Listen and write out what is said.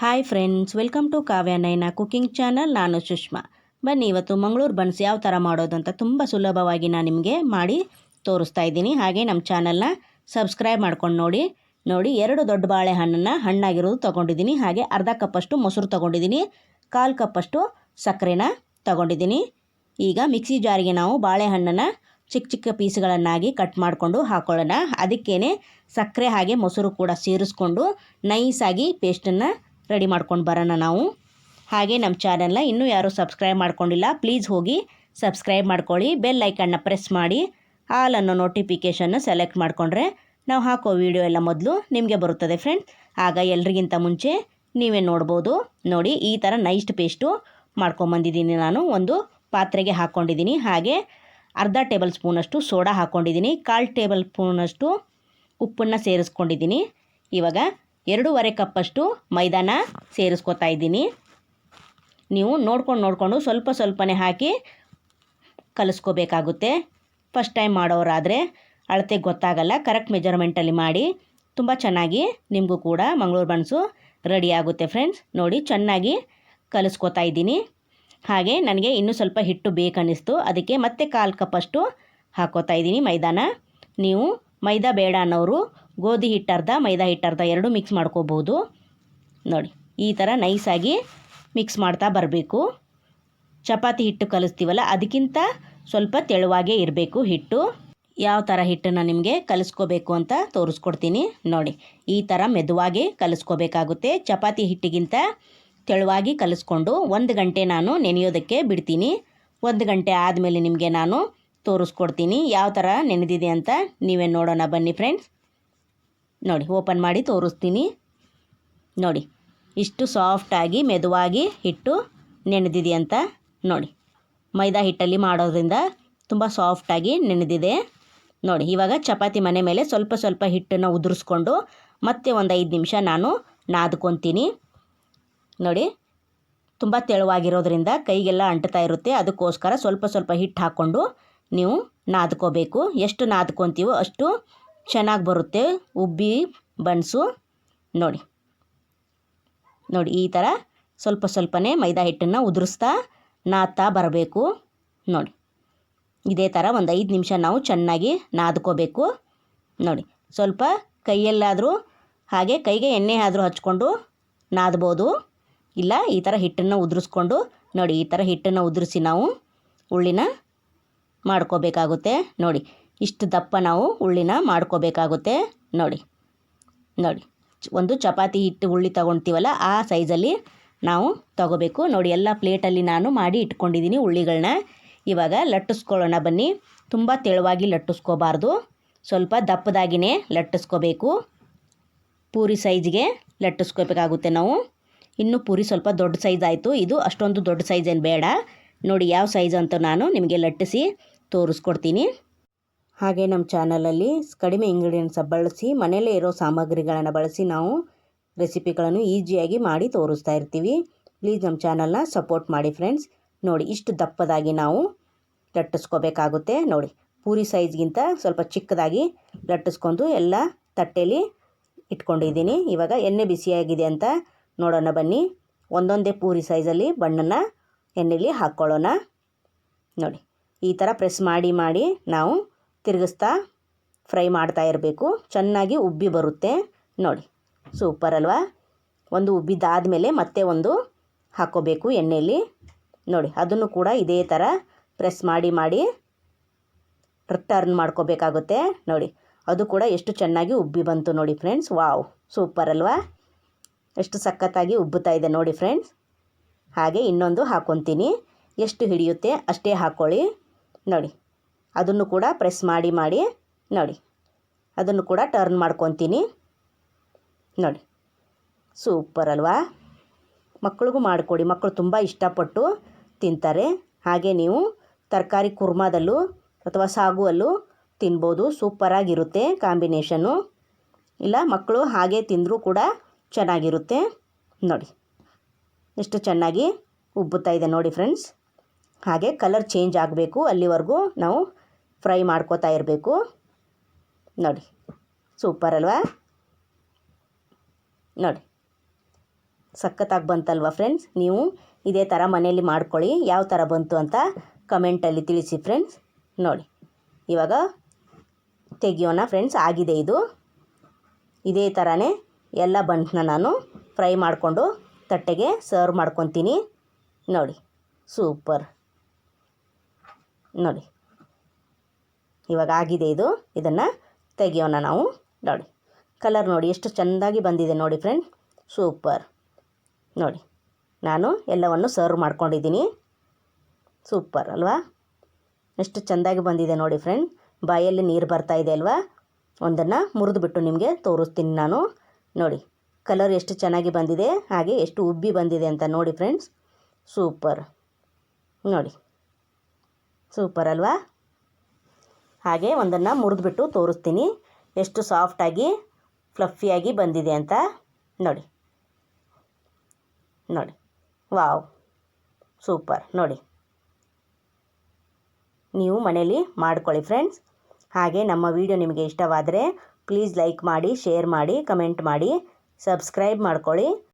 Hi friends, welcome to Kavya Naina cooking channel. ನಾನು ಸುಷ್ಮಾ. ಬನ್ನಿ ಇವತ್ತು ಮಂಗಳೂರು ಬನ್ಸ್ ಯಾವ ಥರ ಮಾಡೋದು ಅಂತ ತುಂಬ ಸುಲಭವಾಗಿ ನಾನು ನಿಮಗೆ ಮಾಡಿ ತೋರಿಸ್ತಾ ಇದ್ದೀನಿ. ಹಾಗೆ ನಮ್ಮ ಚಾನಲ್ನ ಸಬ್ಸ್ಕ್ರೈಬ್ ಮಾಡ್ಕೊಂಡು ನೋಡಿ. 2 ದೊಡ್ಡ ಬಾಳೆಹಣ್ಣನ್ನು ಹಣ್ಣಾಗಿರೋದು ತೊಗೊಂಡಿದ್ದೀನಿ. ಹಾಗೆ ಅರ್ಧ ಕಪ್ಪಷ್ಟು ಮೊಸರು ತೊಗೊಂಡಿದ್ದೀನಿ. 1/4 ಕಪ್ಪಷ್ಟು ಸಕ್ಕರೆನ ತೊಗೊಂಡಿದ್ದೀನಿ. ಈಗ ಮಿಕ್ಸಿ ಜಾರಿಗೆ ನಾವು ಬಾಳೆಹಣ್ಣನ್ನು ಚಿಕ್ಕ ಚಿಕ್ಕ ಪೀಸ್ಗಳನ್ನಾಗಿ ಕಟ್ ಮಾಡಿಕೊಂಡು ಹಾಕೊಳ್ಳೋಣ. ಅದಕ್ಕೇ ಸಕ್ಕರೆ ಹಾಗೆ ಮೊಸರು ಕೂಡ ಸೇರಿಸ್ಕೊಂಡು ನೈಸಾಗಿ ಪೇಸ್ಟನ್ನು ರೆಡಿ ಮಾಡ್ಕೊಂಡು ಬರೋಣ ನಾವು. ಹಾಗೆ ನಮ್ಮ ಚಾನಲ್ನ ಇನ್ನೂ ಯಾರೂ ಸಬ್ಸ್ಕ್ರೈಬ್ ಮಾಡ್ಕೊಂಡಿಲ್ಲ, ಪ್ಲೀಸ್ ಹೋಗಿ ಸಬ್ಸ್ಕ್ರೈಬ್ ಮಾಡ್ಕೊಳ್ಳಿ. ಬೆಲ್ ಐಕನ್ನ ಪ್ರೆಸ್ ಮಾಡಿ ಆಲ್ ಅನ್ನೋ ನೋಟಿಫಿಕೇಷನ್ನ ಸೆಲೆಕ್ಟ್ ಮಾಡಿಕೊಂಡ್ರೆ ನಾವು ಹಾಕೋ ವಿಡಿಯೋ ಎಲ್ಲ ಮೊದಲು ನಿಮಗೆ ಬರುತ್ತದೆ ಫ್ರೆಂಡ್ಸ್. ಆಗ ಎಲ್ರಿಗಿಂತ ಮುಂಚೆ ನೀವೇ ನೋಡ್ಬೋದು. ನೋಡಿ, ಈ ಥರ ನೈಸ್ಟ್ ಪೇಸ್ಟು ಮಾಡ್ಕೊಂಬಂದಿದ್ದೀನಿ. ನಾನು ಒಂದು ಪಾತ್ರೆಗೆ ಹಾಕ್ಕೊಂಡಿದ್ದೀನಿ. ಹಾಗೆ ಅರ್ಧ ಟೇಬಲ್ ಸ್ಪೂನಷ್ಟು ಸೋಡಾ ಹಾಕ್ಕೊಂಡಿದ್ದೀನಿ. 1/4 ಟೇಬಲ್ ಸ್ಪೂನಷ್ಟು ಉಪ್ಪನ್ನು ಸೇರಿಸ್ಕೊಂಡಿದ್ದೀನಿ. ಇವಾಗ 2.5 ಕಪ್ಪಷ್ಟು ಮೈದಾನ ಸೇರಿಸ್ಕೊತಾ ಇದ್ದೀನಿ. ನೀವು ನೋಡ್ಕೊಂಡು ಸ್ವಲ್ಪನೇ ಹಾಕಿ ಕಲಿಸ್ಕೋಬೇಕಾಗುತ್ತೆ. ಫಸ್ಟ್ ಟೈಮ್ ಮಾಡೋರಾದರೆ ಅಳತೆ ಗೊತ್ತಾಗಲ್ಲ. ಕರೆಕ್ಟ್ ಮೆಜರ್ಮೆಂಟಲ್ಲಿ ಮಾಡಿ. ತುಂಬ ಚೆನ್ನಾಗಿ ನಿಮಗೂ ಕೂಡ ಮಂಗಳೂರು ಬನ್ಸು ರೆಡಿ ಆಗುತ್ತೆ ಫ್ರೆಂಡ್ಸ್. ನೋಡಿ, ಚೆನ್ನಾಗಿ ಕಲಿಸ್ಕೋತಾ ಇದ್ದೀನಿ. ಹಾಗೆ ನನಗೆ ಇನ್ನೂ ಸ್ವಲ್ಪ ಹಿಟ್ಟು ಬೇಕನ್ನಿಸ್ತು, ಅದಕ್ಕೆ ಮತ್ತೆ 1/4 ಕಪ್ಪಷ್ಟು ಹಾಕೋತಾ ಇದ್ದೀನಿ ಮೈದಾನ. ನೀವು ಮೈದಾ ಬೇಡ ಅನ್ನೋರು ಗೋಧಿ ಹಿಟ್ಟು ಅರ್ಧ, ಮೈದಾ ಹಿಟ್ಟು ಅರ್ಧ ಎರಡೂ ಮಿಕ್ಸ್ ಮಾಡ್ಕೋಬೋದು. ನೋಡಿ, ಈ ಥರ ನೈಸಾಗಿ ಮಿಕ್ಸ್ ಮಾಡ್ತಾ ಬರಬೇಕು. ಚಪಾತಿ ಹಿಟ್ಟು ಕಲಿಸ್ತೀವಲ್ಲ, ಅದಕ್ಕಿಂತ ಸ್ವಲ್ಪ ತೆಳುವಾಗೇ ಇರಬೇಕು ಹಿಟ್ಟು. ಯಾವ ಥರ ಹಿಟ್ಟನ್ನು ನಿಮಗೆ ಕಲಿಸ್ಕೋಬೇಕು ಅಂತ ತೋರಿಸ್ಕೊಡ್ತೀನಿ. ನೋಡಿ, ಈ ಥರ ಮೆದುವಾಗಿ ಕಲಿಸ್ಕೋಬೇಕಾಗುತ್ತೆ. ಚಪಾತಿ ಹಿಟ್ಟಿಗಿಂತ ತೆಳುವಾಗಿ ಕಲಿಸ್ಕೊಂಡು 1 ಗಂಟೆ ನಾನು ನೆನೆಯೋದಕ್ಕೆ ಬಿಡ್ತೀನಿ. 1 ಗಂಟೆ ಆದಮೇಲೆ ನಿಮಗೆ ನಾನು ತೋರಿಸ್ಕೊಡ್ತೀನಿ ಯಾವ ಥರ ನೆನೆದಿದೆ ಅಂತ. ನೀವೇ ನೋಡೋಣ ಬನ್ನಿ ಫ್ರೆಂಡ್ಸ್. ನೋಡಿ, ಓಪನ್ ಮಾಡಿ ತೋರಿಸ್ತೀನಿ. ನೋಡಿ, ಇಷ್ಟು ಸಾಫ್ಟಾಗಿ ಮೆದುವಾಗಿ ಹಿಟ್ಟು ನೆನೆದಿದೆ ಅಂತ. ನೋಡಿ, ಮೈದಾ ಹಿಟ್ಟಲ್ಲಿ ಮಾಡೋದ್ರಿಂದ ತುಂಬ ಸಾಫ್ಟಾಗಿ ನೆನೆದಿದೆ. ನೋಡಿ, ಇವಾಗ ಚಪಾತಿ ಮನೆ ಮೇಲೆ ಸ್ವಲ್ಪ ಹಿಟ್ಟನ್ನು ಉದುರಿಸ್ಕೊಂಡು ಮತ್ತೆ ಒಂದು 5 ನಿಮಿಷ ನಾನು ನಾದ್ಕೊತೀನಿ. ನೋಡಿ, ತುಂಬ ತೆಳುವಾಗಿರೋದ್ರಿಂದ ಕೈಗೆಲ್ಲ ಅಂಟ್ತಾ ಇರುತ್ತೆ. ಅದಕ್ಕೋಸ್ಕರ ಸ್ವಲ್ಪ ಹಿಟ್ಟು ಹಾಕ್ಕೊಂಡು ನೀವು ನಾದ್ಕೋಬೇಕು. ಎಷ್ಟು ನಾದ್ಕೊತೀವೋ ಅಷ್ಟು ಚೆನ್ನಾಗಿ ಬರುತ್ತೆ ಉಬ್ಬಿ ಬನ್ಸು. ನೋಡಿ, ಈ ಥರ ಸ್ವಲ್ಪನೇ ಮೈದಾ ಹಿಟ್ಟನ್ನು ಉದುರಿಸ್ತಾ ನಾದ್ತಾ ಬರಬೇಕು. ನೋಡಿ, ಇದೇ ಥರ ಒಂದು 5 ನಿಮಿಷ ನಾವು ಚೆನ್ನಾಗಿ ನಾದ್ಕೋಬೇಕು. ನೋಡಿ, ಸ್ವಲ್ಪ ಕೈಯಲ್ಲಾದರೂ ಹಾಗೆ ಕೈಗೆ ಎಣ್ಣೆ ಆದರೂ ಹಚ್ಕೊಂಡು ನಾದ್ಬೋದು. ಇಲ್ಲ, ಈ ಥರ ಹಿಟ್ಟನ್ನು ಉದುರಿಸ್ಕೊಂಡು ನೋಡಿ, ಈ ಥರ ಹಿಟ್ಟನ್ನು ಉದುರಿಸಿ ನಾವು ಉಳ್ಳಿನ ಮಾಡ್ಕೋಬೇಕಾಗುತ್ತೆ. ನೋಡಿ, ಇಷ್ಟು ದಪ್ಪ ನಾವು ಉಳ್ಳಿನ ಮಾಡ್ಕೋಬೇಕಾಗುತ್ತೆ. ನೋಡಿ, ಒಂದು ಚಪಾತಿ ಹಿಟ್ಟು ಉಳ್ಳಿ ತೊಗೊಳ್ತೀವಲ್ಲ, ಆ ಸೈಜಲ್ಲಿ ನಾವು ತೊಗೋಬೇಕು. ನೋಡಿ, ಎಲ್ಲ ಪ್ಲೇಟಲ್ಲಿ ನಾನು ಮಾಡಿ ಇಟ್ಕೊಂಡಿದ್ದೀನಿ ಉಳ್ಳಿಗಳನ್ನ. ಇವಾಗ ಲಟ್ಟಿಸ್ಕೊಳ್ಳೋಣ ಬನ್ನಿ. ತುಂಬ ತೆಳುವಾಗಿ ಲಟ್ಟಿಸ್ಕೋಬಾರ್ದು, ಸ್ವಲ್ಪ ದಪ್ಪದಾಗಿಯೇ ಲಟ್ಟಿಸ್ಕೋಬೇಕು. ಪೂರಿ ಸೈಜ್ಗೆ ಲಟ್ಟಿಸ್ಕೋಬೇಕಾಗುತ್ತೆ ನಾವು. ಇನ್ನು ಪೂರಿ ಸ್ವಲ್ಪ ದೊಡ್ಡ ಸೈಜ್ ಆಯಿತು. ಇದು ಅಷ್ಟೊಂದು ದೊಡ್ಡ ಸೈಜ್ ಏನು ಬೇಡ. ನೋಡಿ, ಯಾವ ಸೈಜ್ ಅಂತ ನಾನು ನಿಮಗೆ ಲಟ್ಟಿಸಿ ತೋರಿಸ್ಕೊಡ್ತೀನಿ. ಹಾಗೆ ನಮ್ಮ ಚಾನಲಲ್ಲಿ ಕಡಿಮೆ ಇಂಗ್ರೀಡಿಯೆಂಟ್ಸ್ ಬಳಸಿ ಮನೆಯಲ್ಲೇ ಇರೋ ಸಾಮಗ್ರಿಗಳನ್ನು ಬಳಸಿ ನಾವು ರೆಸಿಪಿಗಳನ್ನು ಈಸಿಯಾಗಿ ಮಾಡಿ ತೋರಿಸ್ತಾ ಇರ್ತೀವಿ. ಪ್ಲೀಸ್ ನಮ್ಮ ಚಾನಲ್ನ ಸಪೋರ್ಟ್ ಮಾಡಿ ಫ್ರೆಂಡ್ಸ್. ನೋಡಿ, ಇಷ್ಟು ದಪ್ಪದಾಗಿ ನಾವು ಲಟ್ಟಿಸ್ಕೋಬೇಕಾಗುತ್ತೆ. ನೋಡಿ, ಪೂರಿ ಸೈಜ್ಗಿಂತ ಸ್ವಲ್ಪ ಚಿಕ್ಕದಾಗಿ ಲಟ್ಟಿಸ್ಕೊಂಡು ಎಲ್ಲ ತಟ್ಟೆಯಲ್ಲಿ ಇಟ್ಕೊಂಡಿದ್ದೀನಿ. ಇವಾಗ ಎಣ್ಣೆ ಬಿಸಿಯಾಗಿದೆ ಅಂತ ನೋಡೋಣ ಬನ್ನಿ. ಒಂದೊಂದೇ ಪೂರಿ ಸೈಜಲ್ಲಿ ಬಣ್ಣನ ಎಣ್ಣೆಲಿ ಹಾಕ್ಕೊಳ್ಳೋಣ. ನೋಡಿ, ಈ ಥರ ಪ್ರೆಸ್ ಮಾಡಿ ನಾವು ತಿರುಗಿಸ್ತಾ ಫ್ರೈ ಮಾಡ್ತಾ ಇರಬೇಕು. ಚೆನ್ನಾಗಿ ಉಬ್ಬಿ ಬರುತ್ತೆ. ನೋಡಿ, ಸೂಪರ್ ಅಲ್ವಾ? ಒಂದು ಉಬ್ಬಿದ್ದಾದಮೇಲೆ ಮತ್ತೆ ಒಂದು ಹಾಕ್ಕೋಬೇಕು ಎಣ್ಣೆಯಲ್ಲಿ. ನೋಡಿ, ಅದನ್ನು ಕೂಡ ಇದೇ ಥರ ಪ್ರೆಸ್ ಮಾಡಿ ಟರ್ನ್ ಮಾಡ್ಕೋಬೇಕಾಗುತ್ತೆ. ನೋಡಿ, ಅದು ಕೂಡ ಎಷ್ಟು ಚೆನ್ನಾಗಿ ಉಬ್ಬಿ ಬಂತು ನೋಡಿ ಫ್ರೆಂಡ್ಸ್. ವಾವ್, ಸೂಪರ್ ಅಲ್ವಾ? ಎಷ್ಟು ಸಖತ್ತಾಗಿ ಉಬ್ಬುತ್ತಾ ಇದೆ ನೋಡಿ ಫ್ರೆಂಡ್ಸ್. ಹಾಗೆ ಇನ್ನೊಂದು ಹಾಕ್ಕೊತೀನಿ. ಎಷ್ಟು ಹಿಡಿಯುತ್ತೆ ಅಷ್ಟೇ ಹಾಕ್ಕೊಳ್ಳಿ. ನೋಡಿ, ಅದನ್ನು ಕೂಡ ಪ್ರೆಸ್ ಮಾಡಿ ನೋಡಿ, ಅದನ್ನು ಕೂಡ ಟರ್ನ್ ಮಾಡ್ಕೊತೀನಿ. ನೋಡಿ, ಸೂಪರ್ ಅಲ್ವಾ? ಮಕ್ಕಳಿಗೂ ಮಾಡಿಕೊಡಿ, ಮಕ್ಕಳು ತುಂಬ ಇಷ್ಟಪಟ್ಟು ತಿಂತಾರೆ. ಹಾಗೆ ನೀವು ತರಕಾರಿ ಕುರ್ಮಾದಲ್ಲೂ ಅಥವಾ ಸಾಗುವಲ್ಲೂ ತಿನ್ಬೋದು. ಸೂಪರಾಗಿರುತ್ತೆ ಕಾಂಬಿನೇಷನ್ನು. ಇಲ್ಲ, ಮಕ್ಕಳು ಹಾಗೆ ತಿಂದರೂ ಕೂಡ ಚೆನ್ನಾಗಿರುತ್ತೆ. ನೋಡಿ, ಎಷ್ಟು ಚೆನ್ನಾಗಿ ಉಬ್ಬುತ್ತಾ ಇದೆ ನೋಡಿ ಫ್ರೆಂಡ್ಸ್. ಹಾಗೆ ಕಲರ್ ಚೇಂಜ್ ಆಗಬೇಕು, ಅಲ್ಲಿವರೆಗೂ ನಾವು ಫ್ರೈ ಮಾಡ್ಕೋತಾ ಇರಬೇಕು. ನೋಡಿ, ಸೂಪರ್ ಅಲ್ವಾ? ನೋಡಿ, ಸಖತ್ತಾಗಿ ಬಂತಲ್ವ ಫ್ರೆಂಡ್ಸ್. ನೀವು ಇದೇ ಥರ ಮನೆಯಲ್ಲಿ ಮಾಡ್ಕೊಳ್ಳಿ. ಯಾವ ಥರ ಬಂತು ಅಂತ ಕಮೆಂಟಲ್ಲಿ ತಿಳಿಸಿ ಫ್ರೆಂಡ್ಸ್. ನೋಡಿ ಇವಾಗ ತೆಗಿಯೋಣ ಫ್ರೆಂಡ್ಸ್. ಆಗಿದೆ ಇದು. ಇದೇ ಥರನೇ ಎಲ್ಲ ಬನ್ಸ್ನ ನಾನು ಫ್ರೈ ಮಾಡಿಕೊಂಡು ತಟ್ಟೆಗೆ ಸರ್ವ್ ಮಾಡ್ಕೊತೀನಿ. ನೋಡಿ ಸೂಪರ್. ನೋಡಿ ಇವಾಗ ಆಗಿದೆ ಇದು. ಇದನ್ನು ತೆಗಿಯೋಣ ನಾವು. ನೋಡಿ ಕಲರ್ ನೋಡಿ ಎಷ್ಟು ಚೆಂದಾಗಿ ಬಂದಿದೆ ನೋಡಿ ಫ್ರೆಂಡ್. ಸೂಪರ್. ನೋಡಿ ನಾನು ಎಲ್ಲವನ್ನು ಸರ್ವ್ ಮಾಡ್ಕೊಂಡಿದ್ದೀನಿ. ಸೂಪರ್ ಅಲ್ವಾ? ಎಷ್ಟು ಚೆಂದಾಗಿ ಬಂದಿದೆ ನೋಡಿ ಫ್ರೆಂಡ್. ಬಾಯಲ್ಲಿ ನೀರು ಬರ್ತಾ ಇದೆ ಅಲ್ವಾ? ಒಂದನ್ನು ಮುರಿದುಬಿಟ್ಟು ನಿಮಗೆ ತೋರಿಸ್ತೀನಿ ನಾನು. ನೋಡಿ ಕಲರ್ ಎಷ್ಟು ಚೆನ್ನಾಗಿ ಬಂದಿದೆ, ಹಾಗೆ ಎಷ್ಟು ಉಬ್ಬಿ ಬಂದಿದೆ ಅಂತ ನೋಡಿ ಫ್ರೆಂಡ್ಸ್. ಸೂಪರ್. ನೋಡಿ ಸೂಪರ್ ಅಲ್ವಾ? ಹಾಗೆ ಒಂದನ್ನು ಮುರಿದುಬಿಟ್ಟು ತೋರಿಸ್ತೀನಿ ಎಷ್ಟು ಸಾಫ್ಟಾಗಿ ಫ್ಲಫಿಯಾಗಿ ಬಂದಿದೆ ಅಂತ. ನೋಡಿ ನೋಡಿ ವಾವ್ ಸೂಪರ್. ನೋಡಿ ನೀವು ಮನೇಲಿ ಮಾಡ್ಕೊಳ್ಳಿ ಫ್ರೆಂಡ್ಸ್. ಹಾಗೆ ನಮ್ಮ ವಿಡಿಯೋ ನಿಮಗೆ ಇಷ್ಟವಾದರೆ ಪ್ಲೀಸ್ ಲೈಕ್ ಮಾಡಿ, ಶೇರ್ ಮಾಡಿ, ಕಮೆಂಟ್ ಮಾಡಿ, ಸಬ್ಸ್ಕ್ರೈಬ್ ಮಾಡ್ಕೊಳ್ಳಿ.